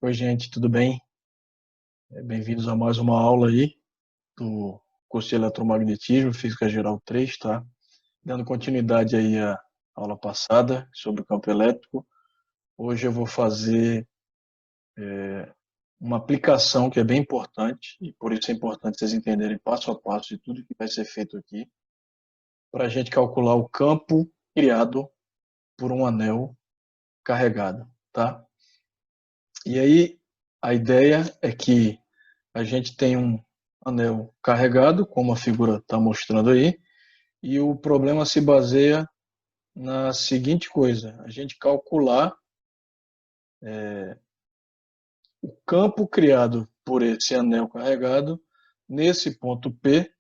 Oi, gente, tudo bem? Bem-vindos a mais uma aula aí do curso de Eletromagnetismo, Física Geral 3, tá? Dando continuidade aí à aula passada sobre o campo elétrico. Hoje eu vou fazer uma aplicação que é bem importante, e por isso é importante vocês entenderem passo a passo de tudo que vai ser feito aqui, para a gente calcular o campo criado por um anel carregado, tá? E aí, a ideia é que a gente tem um anel carregado, como a figura está mostrando aí, e o problema se baseia na seguinte coisa: a gente calcular o campo criado por esse anel carregado nesse ponto P,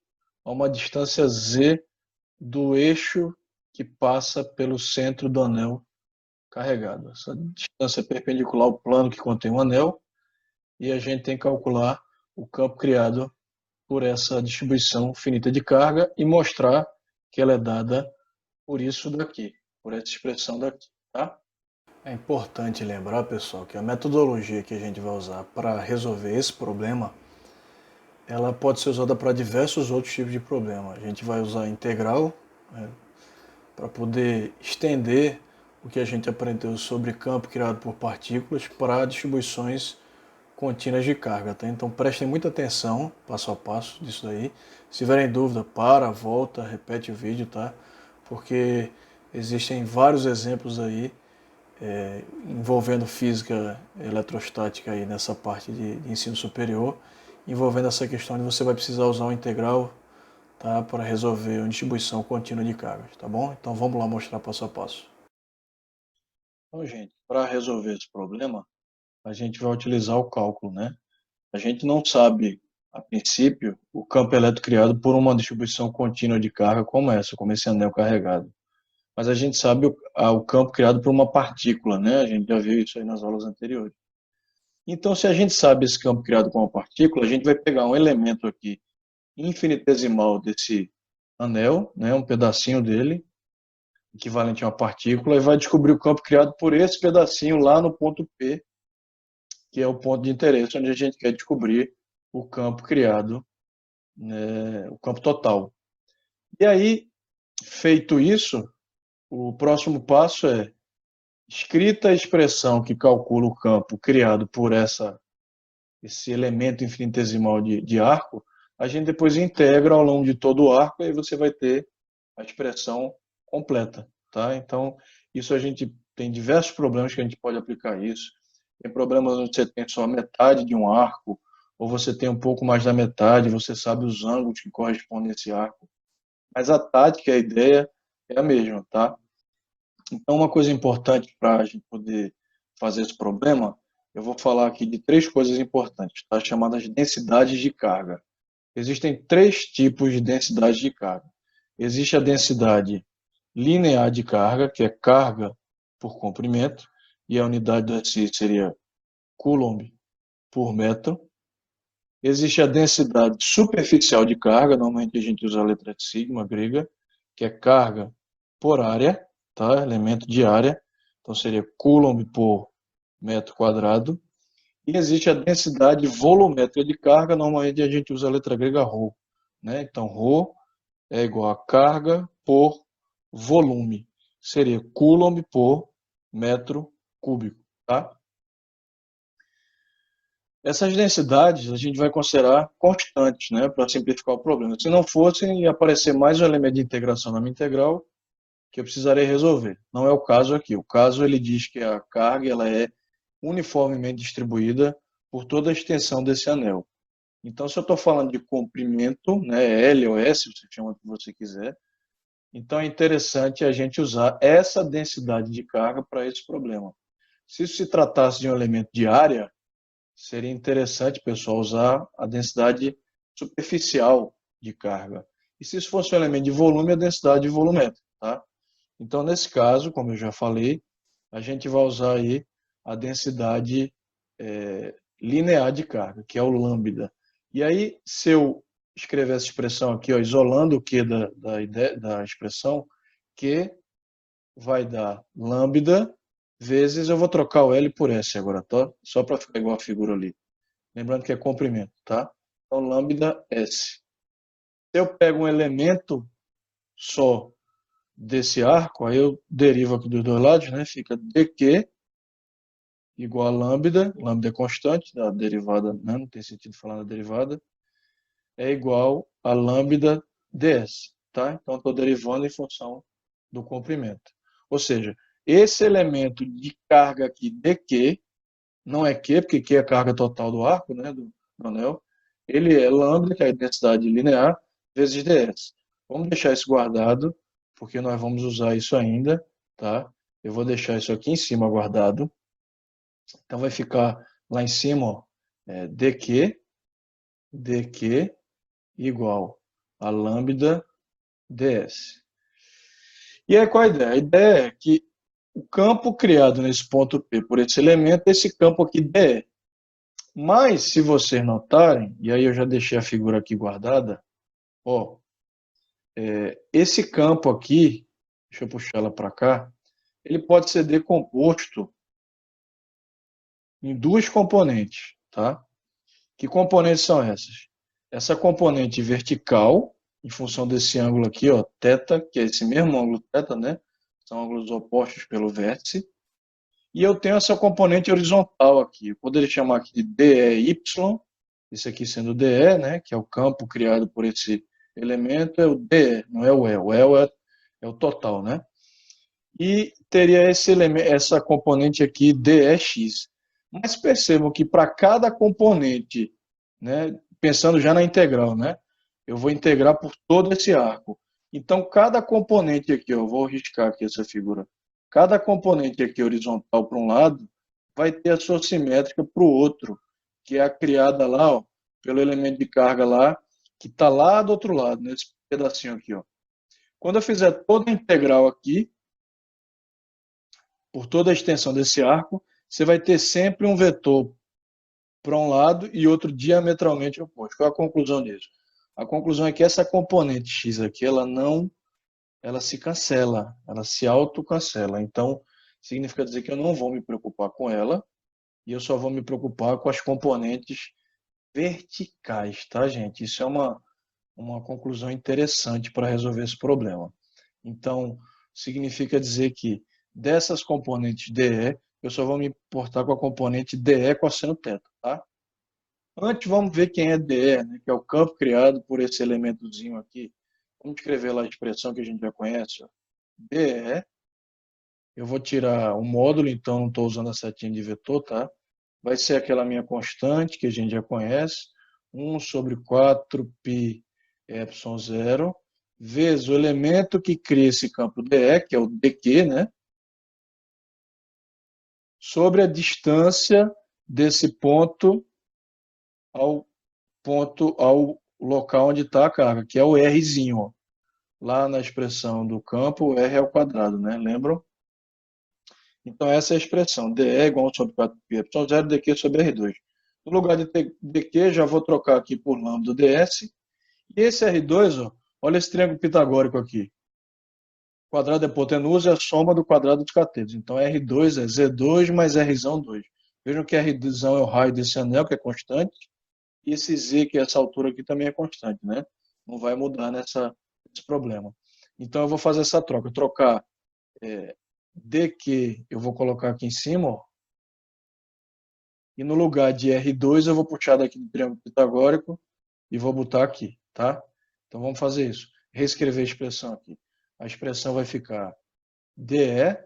a uma distância z do eixo que passa pelo centro do anel carregado. Essa distância é perpendicular ao plano que contém o anel, e a gente tem que calcular o campo criado por essa distribuição finita de carga e mostrar que ela é dada por isso daqui, por essa expressão daqui, tá? É importante lembrar, pessoal, que a metodologia que a gente vai usar para resolver esse problema, ela pode ser usada para diversos outros tipos de problema. A gente vai usar a integral, né, para poder estender o que a gente aprendeu sobre campo criado por partículas para distribuições contínuas de carga, tá? Então prestem muita atenção, passo a passo disso daí. Se tiverem dúvida, para, volta, repete o vídeo, tá? Porque existem vários exemplos aí envolvendo física eletrostática aí nessa parte de ensino superior, envolvendo essa questão de você vai precisar usar uma integral, tá, para resolver uma distribuição contínua de cargas, tá bom? Então vamos lá mostrar passo a passo. Então, gente, para resolver esse problema, a gente vai utilizar o cálculo, né? A gente não sabe, a princípio, o campo elétrico criado por uma distribuição contínua de carga como essa, como esse anel carregado. Mas a gente sabe o campo criado por uma partícula, né? A gente já viu isso aí nas aulas anteriores. Então, se a gente sabe esse campo criado por uma partícula, a gente vai pegar um elemento aqui infinitesimal desse anel, né? Um pedacinho dele, equivalente a uma partícula, e vai descobrir o campo criado por esse pedacinho lá no ponto P, que é o ponto de interesse, onde a gente quer descobrir o campo criado, né, o campo total. E aí, feito isso, o próximo passo é, escrita a expressão que calcula o campo criado por esse elemento infinitesimal de arco, a gente depois integra ao longo de todo o arco e aí você vai ter a expressão completa, tá? Então, isso a gente tem diversos problemas que a gente pode aplicar isso. Tem problemas onde você tem só a metade de um arco, ou você tem um pouco mais da metade, você sabe os ângulos que correspondem a esse arco. Mas a tática, a ideia é a mesma, tá? Então, uma coisa importante para a gente poder fazer esse problema, eu vou falar aqui de três coisas importantes, tá? Chamadas densidades de carga. Existem três tipos de densidade de carga. Existe a densidade linear de carga, que é carga por comprimento, e a unidade do SI seria Coulomb por metro. Existe a densidade superficial de carga, normalmente a gente usa a letra sigma grega, que é carga por área, tá? Elemento de área, então seria Coulomb por metro quadrado. E existe a densidade volumétrica de carga, normalmente a gente usa a letra grega ρ, né? Então ρ é igual a carga por volume, seria Coulomb por metro cúbico, tá? Essas densidades a gente vai considerar constantes, né, para simplificar o problema. Se não fossem, ia aparecer mais um elemento de integração na minha integral que eu precisaria resolver. Não é o caso aqui. O caso ele diz que a carga ela é uniformemente distribuída por toda a extensão desse anel. Então, se eu estou falando de comprimento, né, L ou S, você chama o que você quiser, então é interessante a gente usar essa densidade de carga para esse problema. Se isso se tratasse de um elemento de área, seria interessante, pessoal, usar a densidade superficial de carga. E se isso fosse um elemento de volume, a densidade volumétrica, tá? Então, nesse caso, como eu já falei, a gente vai usar aí a densidade linear de carga, que é o lambda. E aí, se eu escrever essa expressão aqui, ó, isolando o Q da expressão, Q vai dar lambda vezes, eu vou trocar o L por S agora, tá? Só para ficar igual a figura ali. Lembrando que é comprimento, tá? Então, lambda S. Se eu pego um elemento só desse arco, aí eu derivo aqui dos dois lados, né? Fica dq igual a lambda, lambda é constante, da derivada, né? Não tem sentido falar da derivada, é igual a lambda ds, tá? Então, estou derivando em função do comprimento. Ou seja, esse elemento de carga aqui, dq, não é Q, porque Q é a carga total do arco, né, do anel, ele é lambda, que é a densidade linear, vezes ds. Vamos deixar isso guardado, porque nós vamos usar isso ainda, tá? Eu vou deixar isso aqui em cima guardado. Então, vai ficar lá em cima, ó, dq igual a lambda ds. E aí, qual a ideia? A ideia é que o campo criado nesse ponto P por esse elemento é esse campo aqui DE. Mas, se vocês notarem, e aí eu já deixei a figura aqui guardada, ó, esse campo aqui, deixa eu puxar ela para cá, ele pode ser decomposto em duas componentes, tá? Que componentes são essas? Essa componente vertical, em função desse ângulo aqui, ó, θ, que é esse mesmo ângulo θ, né? São ângulos opostos pelo vértice. E eu tenho essa componente horizontal aqui. Eu poderia chamar aqui de DEY, isso aqui sendo DE, né, que é o campo criado por esse elemento, é o DE, não é o E. O E é o total, né? E teria esse elemento, essa componente aqui, DEX. Mas percebam que para cada componente, né, pensando já na integral, né, eu vou integrar por todo esse arco. Então, cada componente aqui, eu vou riscar aqui essa figura, cada componente aqui horizontal para um lado vai ter a sua simétrica para o outro, que é a criada lá, ó, pelo elemento de carga lá, que está lá do outro lado, nesse pedacinho aqui. Ó. Quando eu fizer toda a integral aqui, por toda a extensão desse arco, você vai ter sempre um vetor para um lado e outro diametralmente oposto. Qual é a conclusão disso? A conclusão é que essa componente x aqui, ela se cancela, ela se autocancela. Então, significa dizer que eu não vou me preocupar com ela e eu só vou me preocupar com as componentes verticais, tá, gente? Isso é uma conclusão interessante para resolver esse problema. Então, significa dizer que dessas componentes DE, eu só vou me importar com a componente DE cosseno θ, tá? Antes, vamos ver quem é DE, né, que é o campo criado por esse elementozinho aqui. Vamos escrever lá a expressão que a gente já conhece. Ó. DE, eu vou tirar o módulo, então não estou usando a setinha de vetor, tá? Vai ser aquela minha constante que a gente já conhece, 1 sobre 4π epsilon zero, vezes o elemento que cria esse campo DE, que é o dq, né? Sobre a distância desse ponto ao local onde está a carga, que é o Rzinho. Ó. Lá na expressão do campo, o R é ao quadrado, né? Lembram? Então, essa é a expressão. DE é igual a 1 sobre 4π zero, dq sobre R2. No lugar de dq, já vou trocar aqui por lambda ds. E esse R2, ó, olha esse triângulo pitagórico aqui. O quadrado é hipotenusa e a soma do quadrado dos catetos. Então, R2 é Z2 mais Rzão 2. Vejam que Rzão é o raio desse anel, que é constante. E esse Z, que é essa altura aqui, também é constante, né? Não vai mudar nesse problema. Então, eu vou fazer essa troca. Trocar dq, eu vou colocar aqui em cima, ó, e no lugar de R2, eu vou puxar daqui do triângulo pitagórico e vou botar aqui, tá? Então, vamos fazer isso. Reescrever a expressão aqui. A expressão vai ficar dE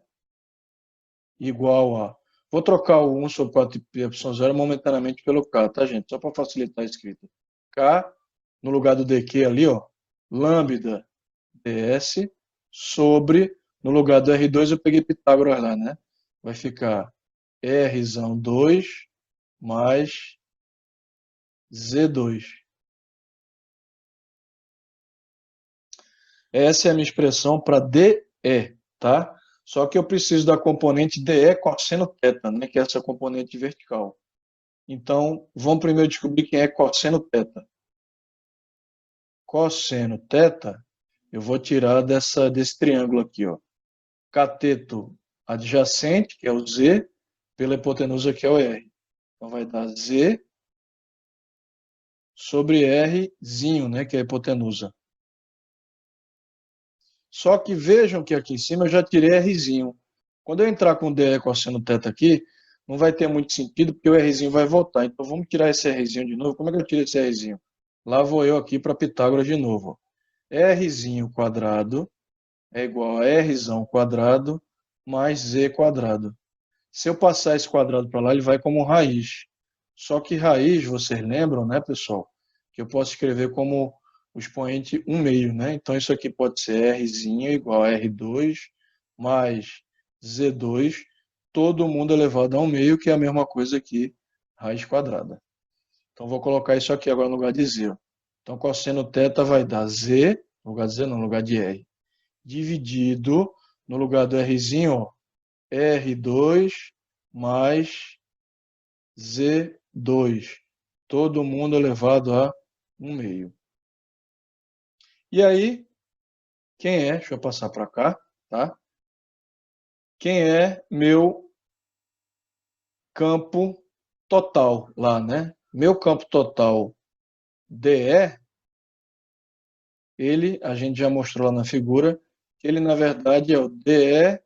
igual a... Vou trocar o 1 sobre 4π0 momentaneamente pelo K, tá, gente? Só para facilitar a escrita. K, no lugar do dq ali, ó, lambda ds sobre, no lugar do R2 eu peguei Pitágoras lá, né? Vai ficar Rzão 2 mais Z2. Essa é a minha expressão para DE, tá? Só que eu preciso da componente DE cosseno θ, né? Que é essa componente vertical. Então, vamos primeiro descobrir quem é cosseno θ. Cosseno θ, eu vou tirar desse triângulo aqui, ó. Cateto adjacente, que é o Z, pela hipotenusa, que é o R. Então vai dar Z sobre Rzinho, né, que é a hipotenusa. Só que vejam que aqui em cima eu já tirei Rzinho. Quando eu entrar com DE cosseno θ aqui, não vai ter muito sentido, porque o Rzinho vai voltar. Então vamos tirar esse Rzinho de novo. Como é que eu tiro esse Rzinho? Lá vou eu aqui para Pitágoras de novo. Rzinho quadrado é igual a Rzão quadrado mais Z quadrado. Se eu passar esse quadrado para lá, ele vai como raiz. Só que raiz, vocês lembram, né, pessoal? Que eu posso escrever como o expoente 1/2, né? Então isso aqui pode ser Rzinho igual a R2 mais Z2, todo mundo elevado a 1/2, que é a mesma coisa que raiz quadrada. Então vou colocar isso aqui agora no lugar de Z. Então cosseno θ vai dar Z, no lugar de Z não, no lugar de R, dividido, no lugar do Rzinho, ó, R2 mais Z2, todo mundo elevado a 1/2. E aí, quem é? Deixa eu passar para cá, tá? Quem é meu campo total lá, né? Meu campo total DE, ele, a gente já mostrou lá na figura, que ele na verdade é o DE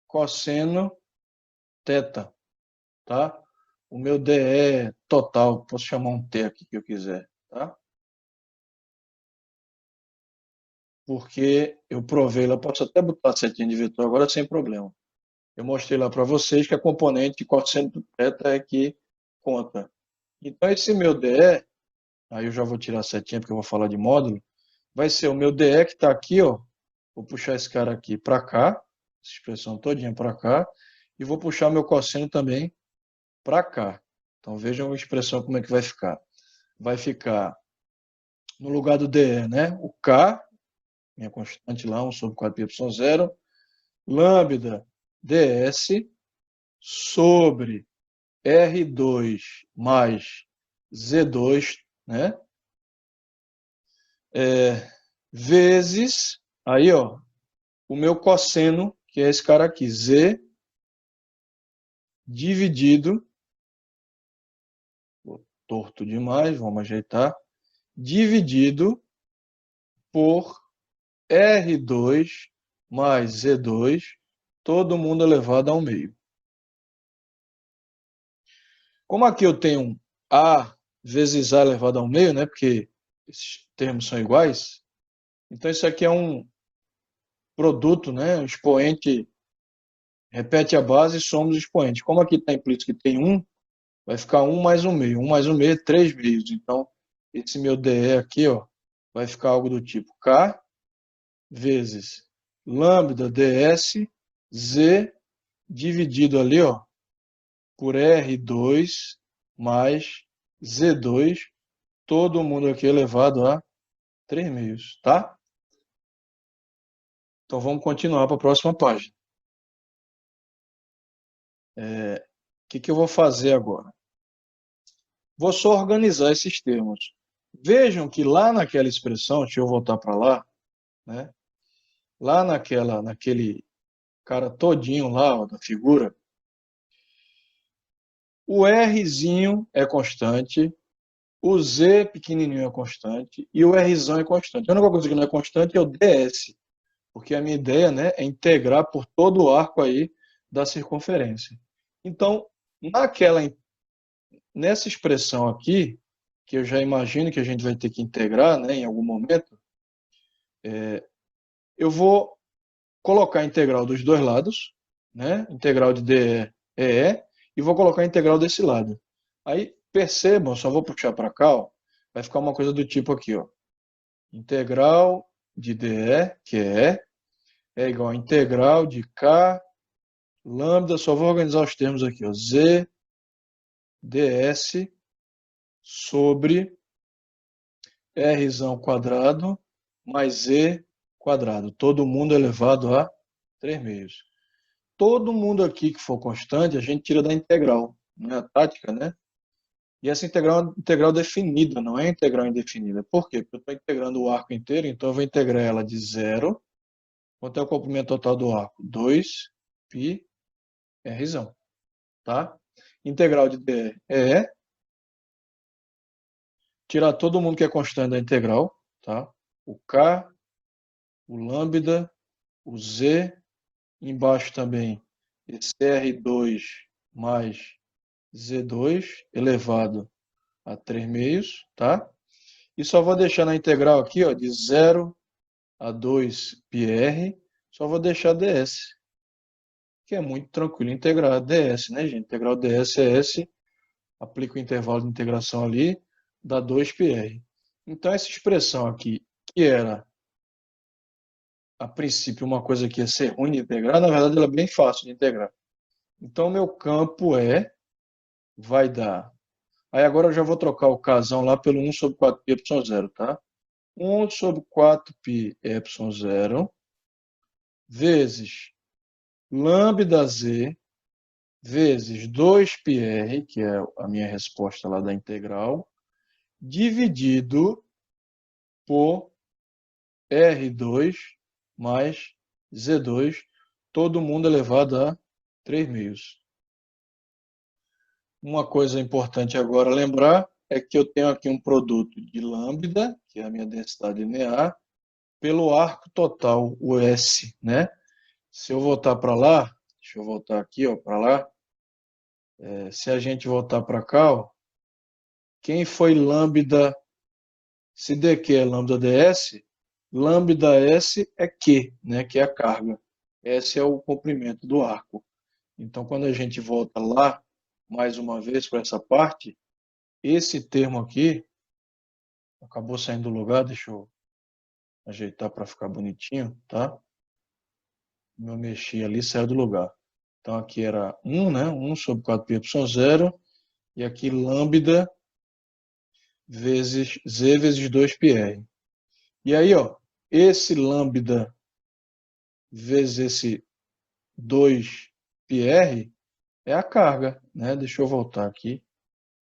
cosseno θ, tá? O meu DE total, posso chamar um T aqui que eu quiser, tá? Porque eu provei lá, posso até botar a setinha de vetor agora sem problema. Eu mostrei lá para vocês que a componente cosseno θ é que conta. Então esse meu DE, aí eu já vou tirar a setinha porque eu vou falar de módulo, vai ser o meu DE que está aqui, ó. Vou puxar esse cara aqui para cá, essa expressão todinha para cá, e vou puxar meu cosseno também para cá. Então vejam a expressão como é que vai ficar. Vai ficar no lugar do DE, né? O K, minha constante lá, 1 sobre 4πy0, lambda ds sobre R2 mais Z2, né? Vezes, aí, ó, o meu cosseno, que é esse cara aqui, Z dividido, torto demais, vamos ajeitar, dividido por R2 mais Z2, todo mundo elevado a 1/2. Como aqui eu tenho A vezes A elevado a 1/2, né? Porque esses termos são iguais, então isso aqui é um produto, né? Um expoente repete a base e soma os expoentes. Como aqui está implícito que tem 1, vai ficar 1 mais 1/2. 1 mais 1/2 é 3 meios. Então, esse meu DE aqui, ó, vai ficar algo do tipo K vezes lambda ds Z dividido ali, ó, por R2 mais Z2, todo mundo aqui elevado a 3 meios, tá? Então vamos continuar para a próxima página. O que eu vou fazer agora? Vou só organizar esses termos. Vejam que lá naquela expressão, deixa eu voltar para lá, né? Lá naquele cara todinho lá, ó, da figura, o Rzinho é constante, o Z pequenininho é constante e o Rzão é constante. A única coisa que não é constante é o ds, porque a minha ideia, né, é integrar por todo o arco aí da circunferência. Então, nessa expressão aqui, que eu já imagino que a gente vai ter que integrar, né, em algum momento, eu vou colocar a integral dos dois lados, né, integral de dE é E, e vou colocar a integral desse lado. Aí, percebam, só vou puxar para cá, ó, vai ficar uma coisa do tipo aqui, ó, integral de dE, que é igual a integral de K lambda, só vou organizar os termos aqui, ó, Z ds sobre Rzão quadrado mais Z quadrado, todo mundo elevado a 3 meios. Todo mundo aqui que for constante, a gente tira da integral, não é a tática, né? E essa integral é uma integral definida, não é integral indefinida. Por quê? Porque eu estou integrando o arco inteiro, então eu vou integrar ela de 0. Quanto é o comprimento total do arco? 2. π Rzão, tá? Integral de dr é tirar todo mundo que é constante da integral, tá? O k, o lambda, o z, embaixo também esse R2 mais Z2 elevado a 3 meios, tá? E só vou deixar na integral aqui, ó, de 0 a 2 πr, só vou deixar ds, que é muito tranquilo integrar ds, né, gente? Integral ds é s, aplica o intervalo de integração ali, dá 2 πr. Então, essa expressão aqui, que era, a princípio, uma coisa que ia ser ruim de integrar, na verdade, ela é bem fácil de integrar. Então, meu campo vai dar... Aí agora eu já vou trocar o casão lá pelo 1 sobre 4π epsilon zero, tá? 1 sobre 4π epsilon zero vezes lambda z vezes 2πr, que é a minha resposta lá da integral, dividido por R2 mais Z2, todo mundo elevado a 3 meios. Uma coisa importante agora lembrar é que eu tenho aqui um produto de lambda, que é a minha densidade linear, pelo arco total, o S, né? Se eu voltar para lá, deixa eu voltar aqui, ó, para lá. Se a gente voltar para cá, ó, quem foi lambda, se dq é lambda ds, lambda s é Q, né, que é a carga. S é o comprimento do arco. Então, quando a gente volta lá, mais uma vez para essa parte, esse termo aqui, acabou saindo do lugar, deixa eu ajeitar para ficar bonitinho, tá? Eu mexi ali, saiu do lugar. Então, aqui era 1, né? 1 sobre 4π epsilon zero, e aqui lambda vezes z vezes 2πr. E aí, ó, esse lambda vezes esse 2πr é a carga, né? Deixa eu voltar aqui.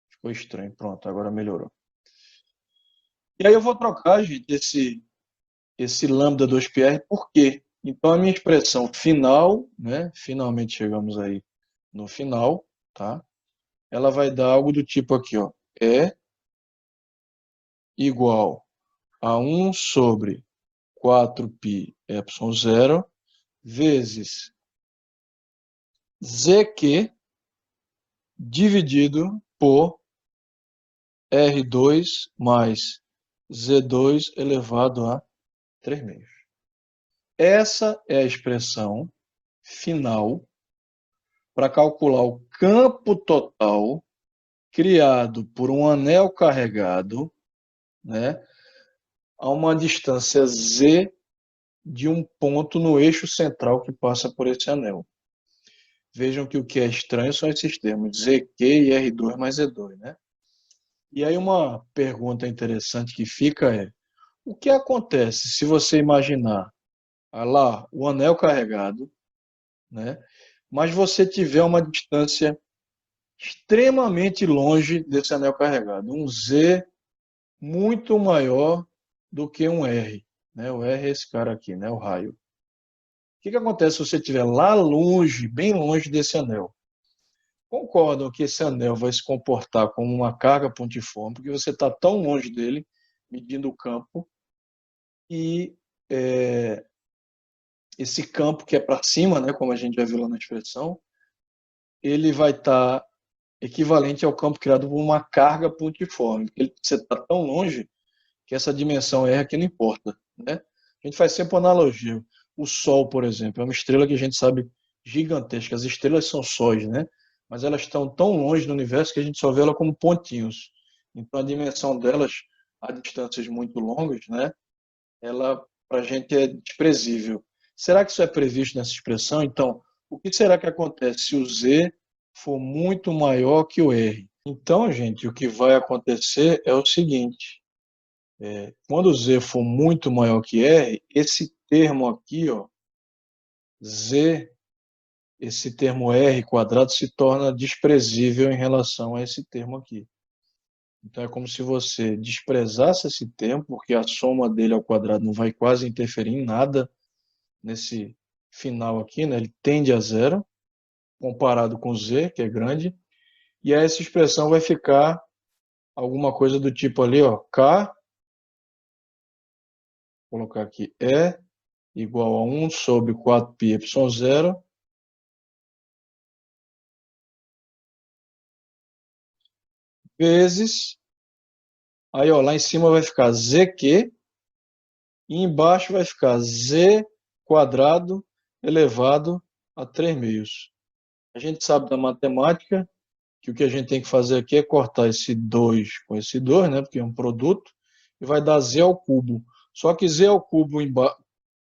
Ficou estranho. Pronto, agora melhorou. E aí eu vou trocar, gente, esse lambda 2πr por quê? Então, a minha expressão final, né? Finalmente chegamos aí no final, tá? Ela vai dar algo do tipo aqui, ó. É igual a 1 sobre 4π epsilon zero vezes zq dividido por R2 mais Z2 elevado a 3 meios. Essa é a expressão final para calcular o campo total criado por um anel carregado, né, a uma distância z de um ponto no eixo central que passa por esse anel. Vejam que o que é estranho são esses termos, zq e R2 mais Z2, né? E aí uma pergunta interessante que fica é, o que acontece se você imaginar lá o anel carregado, né? Mas você tiver uma distância extremamente longe desse anel carregado, um Z muito maior do que um R, né? O R é esse cara aqui, né? O raio. O que acontece se você estiver lá longe, bem longe desse anel? Concordam que esse anel vai se comportar como uma carga pontiforme, porque você está tão longe dele, medindo o campo, e esse campo que é para cima, né, como a gente já viu lá na expressão, ele vai estar equivalente ao campo criado por uma carga pontiforme. Você está tão longe que essa dimensão R aqui não importa, né? A gente faz sempre uma analogia. O Sol, por exemplo, é uma estrela que a gente sabe gigantesca. As estrelas são sóis, né? Mas elas estão tão longe no universo que a gente só vê ela como pontinhos. Então a dimensão delas, a distâncias muito longas, né? Ela para a gente é desprezível. Será que isso é previsto nessa expressão? Então, o que será que acontece se o Z for muito maior que o R? Então, gente, o que vai acontecer é o seguinte: quando o Z for muito maior que R, esse termo aqui, ó, Z, esse termo R quadrado se torna desprezível em relação a esse termo aqui. Então é como se você desprezasse esse termo, porque a soma dele ao quadrado não vai quase interferir em nada nesse final aqui, né, ele tende a zero, comparado com Z, que é grande, e aí essa expressão vai ficar alguma coisa do tipo ali, ó, K, vou colocar aqui, E igual a 1 sobre 4πy0 vezes, aí ó, lá em cima vai ficar ZQ, e embaixo vai ficar Z quadrado elevado a 3 meios. A gente sabe da matemática que o que a gente tem que fazer aqui é cortar esse 2 com esse 2, né, porque é um produto, e vai dar Z ao cubo. Só que Z ao cubo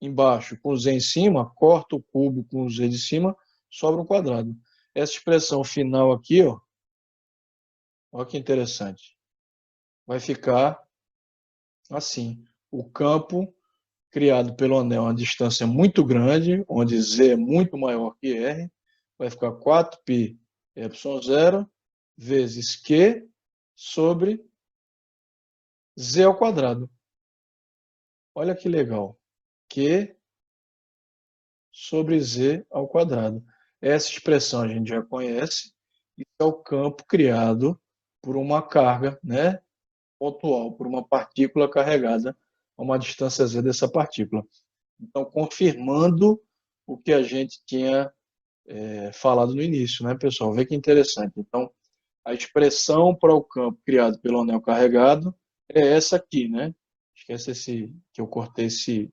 embaixo com Z em cima, corta o cubo com o Z de cima, sobra um quadrado. Essa expressão final aqui, ó, olha que interessante, vai ficar assim. O campo criado pelo anel a uma distância muito grande, onde Z é muito maior que R, vai ficar 4π ε0 vezes Q sobre Z ao quadrado. Olha que legal. Q sobre Z ao quadrado. Essa expressão a gente já conhece. Isso é o campo criado por uma carga, né, pontual, por uma partícula carregada a uma distância Z dessa partícula. Então, confirmando o que a gente tinha falado no início, né, pessoal? Vê que interessante. Então, a expressão para o campo criado pelo anel carregado é essa aqui, né? Esquece esse que eu cortei esse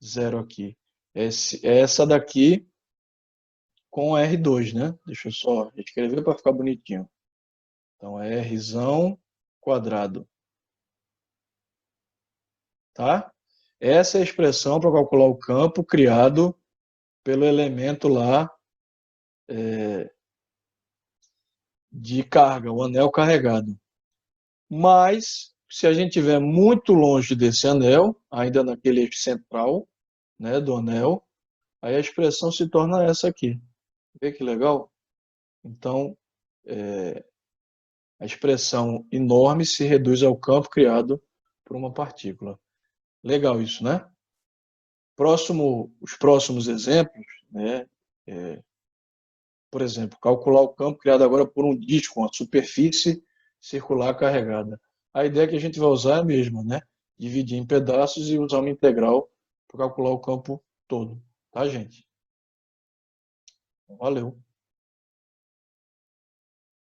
zero aqui. É essa daqui com R2, né? Deixa eu só escrever para ficar bonitinho. Então, é Rzão quadrado. Tá? Essa é a expressão para calcular o campo criado pelo elemento lá de carga, o anel carregado. Mas, se a gente estiver muito longe desse anel, ainda naquele eixo central, né, do anel, aí a expressão se torna essa aqui. Vê que legal? Então, a expressão enorme se reduz ao campo criado por uma partícula. Legal isso, né? Os próximos exemplos, né? Por exemplo, calcular o campo criado agora por um disco, uma superfície circular carregada. A ideia que a gente vai usar é a mesma, né? Dividir em pedaços e usar uma integral para calcular o campo todo. Tá, gente? Valeu.